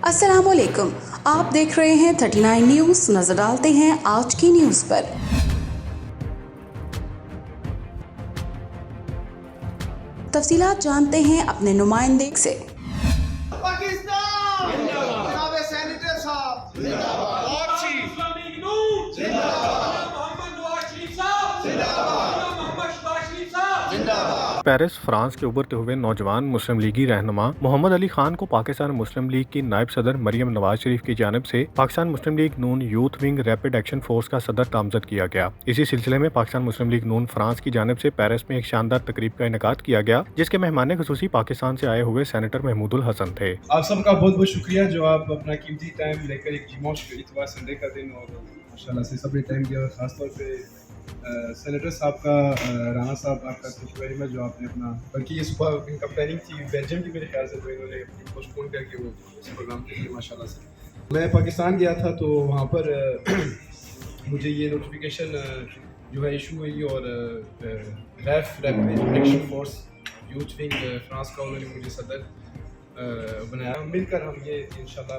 अस्सलाम वालेकुम, आप देख रहे हैं 39 न्यूज़। नजर डालते हैं आज की न्यूज़ पर। तफसीलात जानते हैं अपने नुमाइंदे से। पाकिस्तान जनाब सेनेटर साहब जिंदाबाद, मुस्लिम लीग नून जिंदाबाद, मोहम्मद नवाज शरीफ साहब जिंदाबाद, मोहम्मद शहबाज शरीफ साहब जिंदाबाद। पेरिस फ्रांस के उभरते हुए नौजवान मुस्लिम लीगी रहनुमा मोहम्मद अली खान को पाकिस्तान मुस्लिम लीग की नायब सदर मरियम नवाज शरीफ की जानिब से Pakistan Muslim League Noon youth wing rapid action force का सदर नामजद किया गया। इसी सिलसिले में पाकिस्तान मुस्लिम लीग नून फ्रांस की जानिब से पेरिस में एक शानदार तकरीब का इनेकाद किया गया, जिसके मेहमान खुसूसी पाकिस्तान से आए हुए सेनेटर महमूदुल हसन थे। आप सबका बहुत बहुत शुक्रिया जो आप अपना कीमती टाइम लेकर एक जुम्मा इतवार संडे का दिन और माशाल्लाह से सभी टाइम दिया, और ख़ासतौर पे सेनेटर साहब का राना साहब आपका थैंक यू वेरी मच जो आपने अपना, बल्कि ये सुबह इनका प्लानिंग थी बेल्जियम की मेरे ख्याल से, तो इन्होंने पोस्टपोन करके वो इस प्रोग्राम के लिए माशाल्लाह से। मैं पाकिस्तान गया था तो वहाँ पर मुझे ये नोटिफिकेशन जो है इशू हुई, और rapid action force youth wing France का उन्होंने मुझे सदर बनाया। मिलकर हम ये इंशाल्लाह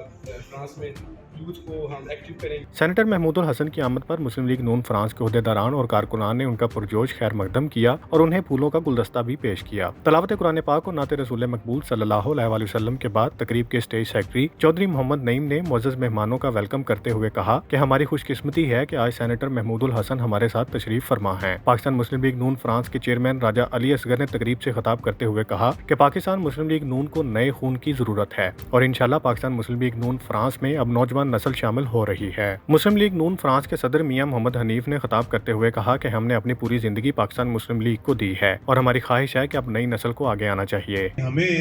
फ्रांस में यूथ को हम एक्टिव करेंगे। सेनेटर महमूदुल हसन की आमद पर मुस्लिम लीग नून फ्रांस के ओहदेदारान और कारकुनान ने उनका पुरजोश खैर मकदम किया और उन्हें फूलों का गुलदस्ता भी पेश किया। तलावत कुरान पाक और नाते रसूल मकबूल सल्लल्लाहु अलैहि वसल्लम के बाद तकरीब के स्टेज सेक्रेटरी चौधरी मोहम्मद नईम ने मुअज़्ज़ज़ मेहमानों का वेलकम करते हुए कहा कि हमारी खुशकिस्मती है कि आज सेनेटर महमूदुल हसन हमारे साथ तशरीफ फरमा हैं। पाकिस्तान मुस्लिम लीग नून फ्रांस के चेयरमैन राजा अली असगर ने तकरीब से खिताब करते हुए कहा कि पाकिस्तान मुस्लिम लीग नून को नए खून की जरूरत है और इंशाल्लाह पाकिस्तान मुस्लिम लीग नून फ्रांस में अब नौजवान नस्ल शामिल हो रही है। मुस्लिम लीग नून फ्रांस के सदर मियां मोहम्मद हनीफ ने खिताब करते हुए कहा कि हमने अपनी पूरी जिंदगी पाकिस्तान मुस्लिम लीग को दी है और हमारी ख्वाहिश है कि अब नई नस्ल को आगे आना चाहिए। हमें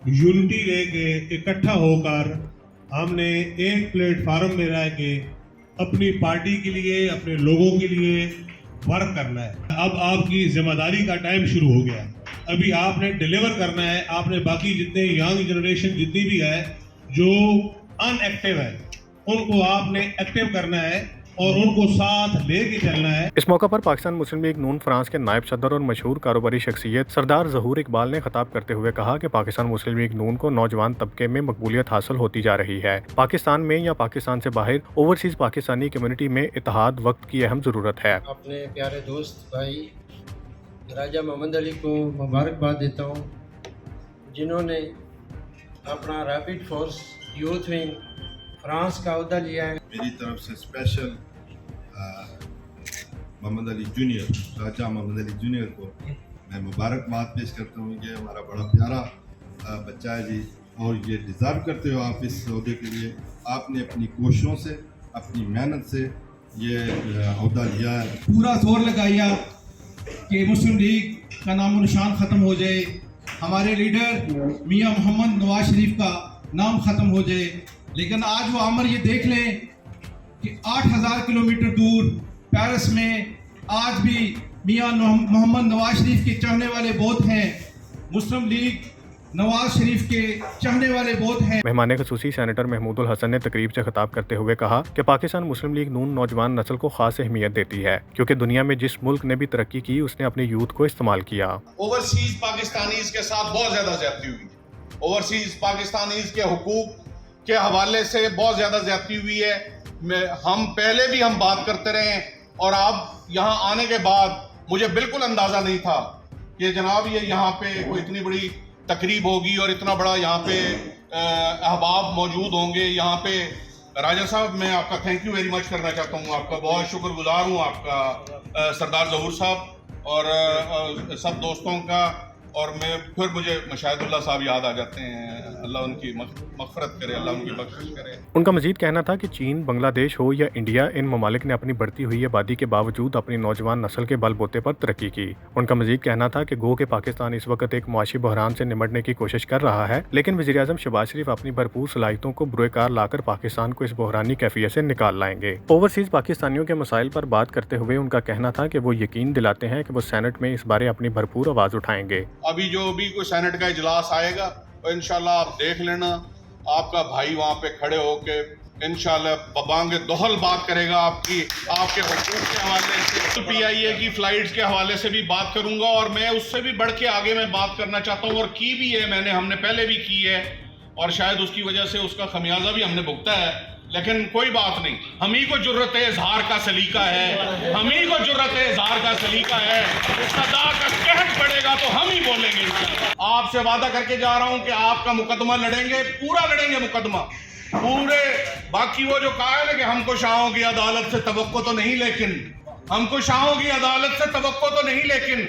यूनिटी लेके इकट्ठा होकर हमने एक प्लेटफार्म में रह के अपनी पार्टी के लिए, अपने लोगों के लिए वर्क करना है। अब आपकी जिम्मेदारी का टाइम शुरू हो गया, अभी आपने डिलीवर करना है। आपने बाकी जितने यंग जनरेशन जितनी भी है जो अनएक्टिव है उनको आपने एक्टिव करना है और उनको साथ लेके चलना है। इस मौका पर पाकिस्तान मुस्लिम लीग नून फ्रांस के नायब सदर और मशहूर कारोबारी शख्सियत सरदार ज़हूर इकबाल ने खिताब करते हुए कहा कि पाकिस्तान मुस्लिम लीग नून को नौजवान तबके में मकबूलियत हासिल होती जा रही है। पाकिस्तान में या पाकिस्तान से बाहर ओवरसीज पाकिस्तानी कम्युनिटी में इत्तेहाद वक्त की अहम ज़रूरत है। अपने प्यारे दोस्त भाई राजा मोहम्मद अली को मुबारकबाद देता हूँ, जिन्होंने अपना rapid force youth wing France का अहदा लिया है। मेरी तरफ से स्पेशल मोहम्मद अली जूनियर, राजा मोहम्मद अली जूनियर को मैं मुबारकबाद पेश करता हूँ। ये हमारा बड़ा प्यारा बच्चा है जी, और ये डिज़र्व करते हो आप इस अहदे के लिए। आपने अपनी कोशिशों से, अपनी मेहनत से ये अहदा लिया है। पूरा जोर लगाया कि मुस्लिम लीग का नामो निशान ख़त्म हो जाए, हमारे लीडर मियां मोहम्मद नवाज शरीफ का नाम ख़त्म हो जाए। लेकिन आज वो अमर ये देख लें कि 8000 किलोमीटर दूर पेरिस में आज भी मियां मोहम्मद नवाज शरीफ के चाहने वाले बहुत हैं, मुस्लिम लीग नवाज शरीफ के चाहने वाले बहुत हैं। मेहमान खुसूसी सेनेटर महमूदुल हसन ने तकरीब से खिताब करते हुए कहा कि पाकिस्तान मुस्लिम लीग नून नौजवान नस्ल को खास अहमियत देती है, क्योंकि दुनिया में जिस मुल्क ने भी तरक्की की उसने अपने यूथ को इस्तेमाल किया। ओवरसीज पाकिस्तानीज के साथ बहुत ज्यादा ज्यादती हुई। ओवरसीज पाकिस्तानीज के हुकूक के हवाले से बहुत ज्यादा ज्यादती हुई है। हम पहले भी हम बात करते रहे, और अब यहाँ आने के बाद मुझे बिल्कुल अंदाजा नहीं था कि जनाब ये यहाँ पे कोई इतनी बड़ी तकरीब होगी और इतना बड़ा यहाँ पे अहबाब मौजूद होंगे। यहाँ पे राजा साहब, मैं आपका थैंक यू वेरी मच करना चाहता हूँ, आपका बहुत शुक्रगुजार हूँ, आपका सरदार ज़हूर साहब और सब दोस्तों का। और मैं फिर मुझे मशाहिदुल्लाह साहब याद आ जाते हैं। अल्लाह उनकी मग़फ़िरत करे, अल्लाह उनकी बख्शिश करे। उनका मजीद कहना था कि चीन, बांग्लादेश हो या इंडिया, इन ममालिक ने अपनी बढ़ती हुई आबादी के बावजूद अपनी नौजवान नस्ल के बलबूते पर तरक्की की। उनका मजीद कहना था कि गो के पाकिस्तान इस वक्त एक मुआशी बहरान से निमटने की कोशिश कर रहा है, लेकिन वज़ीर आज़म शहबाज शरीफ अपनी भरपूर सलाहियतों को बुरेकार लाकर पाकिस्तान को इस बहरानी कैफियत से निकाल लाएंगे। ओवरसीज पाकिस्तानियों के मसाइल पर बात करते हुए उनका कहना था कि वो यकीन दिलाते हैं कि वो सेनेट में इस बारे अपनी भरपूर आवाज़ उठाएंगे। अभी जो भी कोई सेनेट का इजलास आएगा और इंशाल्लाह आप देख लेना, आपका भाई वहाँ पे खड़े होके इंशाल्लाह बबांगे दोहल बात करेगा आपके हुकूक के हवाले से। PIA की फ्लाइट्स के हवाले से भी बात करूंगा, और मैं उससे भी बढ़ के आगे मैं बात करना चाहता हूँ, और की भी है मैंने, हमने पहले भी की है। اور شاید اس کی وجہ سے اس کا خمیازہ بھی ہم نے بھگتا ہے، لیکن کوئی بات نہیں، ہم ہی کو جرأت اظہار کا سلیقہ ہے، ہم ہی کو جرأت اظہار کا سلیقہ ہے، صدا کا قحط پڑے گا تو ہم ہی بولیں گے۔ آپ سے وعدہ کر کے جا رہا ہوں کہ آپ کا مقدمہ لڑیں گے، پورا لڑیں گے مقدمہ پورے۔ باقی وہ جو قائل ہے کہ ہم کو شاہوں کی عدالت سے توقع تو نہیں، لیکن ہم کو شاہوں کی عدالت سے توقع تو نہیں، لیکن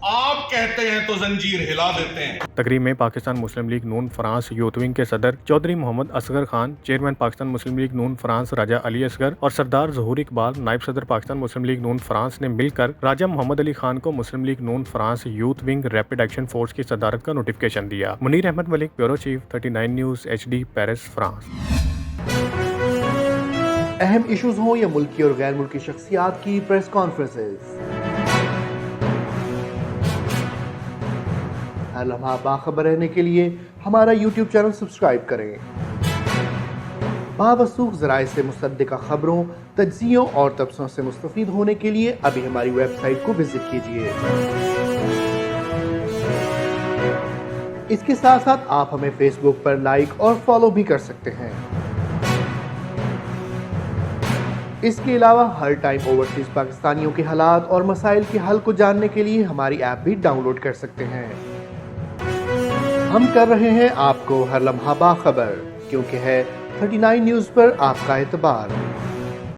آپ کہتے ہیں تو زنجیر ہلا دیتے ہیں۔ تقریب میں Pakistan Muslim League Noon France youth wing کے صدر چودھری محمد اصغر خان، چیئرمین پاکستان مسلم لیگ نون فرانس راجہ علی اصغر اور سردار ظہور اقبال، نائب صدر پاکستان مسلم لیگ نون فرانس نے مل کر راجہ محمد علی خان کو Muslim League Noon France youth wing rapid action force کی صدارت کا نوٹیفکیشن دیا۔ Munir Ahmed Malik, bureau chief, 39 news HD، Paris, France. اہم ایشوز ہوں یا ملکی اور غیر ملکی شخصیات کی پریس کانفرنسز، ہر لمحہ باخبر رہنے کے لیے ہمارا YouTube چینل سبسکرائب کریں۔ باوثوق ذرائع سے مصدقہ خبروں، تجزیوں اور تبصروں سے مستفید ہونے کے لیے ابھی ہماری ویب سائٹ کو وزٹ کیجیے۔ اس کے ساتھ ساتھ آپ ہمیں فیس بک پر لائک اور فالو بھی کر سکتے ہیں۔ اس کے علاوہ ہر ٹائم اوورسیز پاکستانیوں کے حالات اور مسائل کے حل کو جاننے کے لیے ہماری ایپ بھی ڈاؤن لوڈ کر سکتے ہیں۔ ہم کر رہے ہیں آپ کو ہر لمحہ باخبر، کیونکہ ہے 39 نیوز پر آپ کا اعتبار۔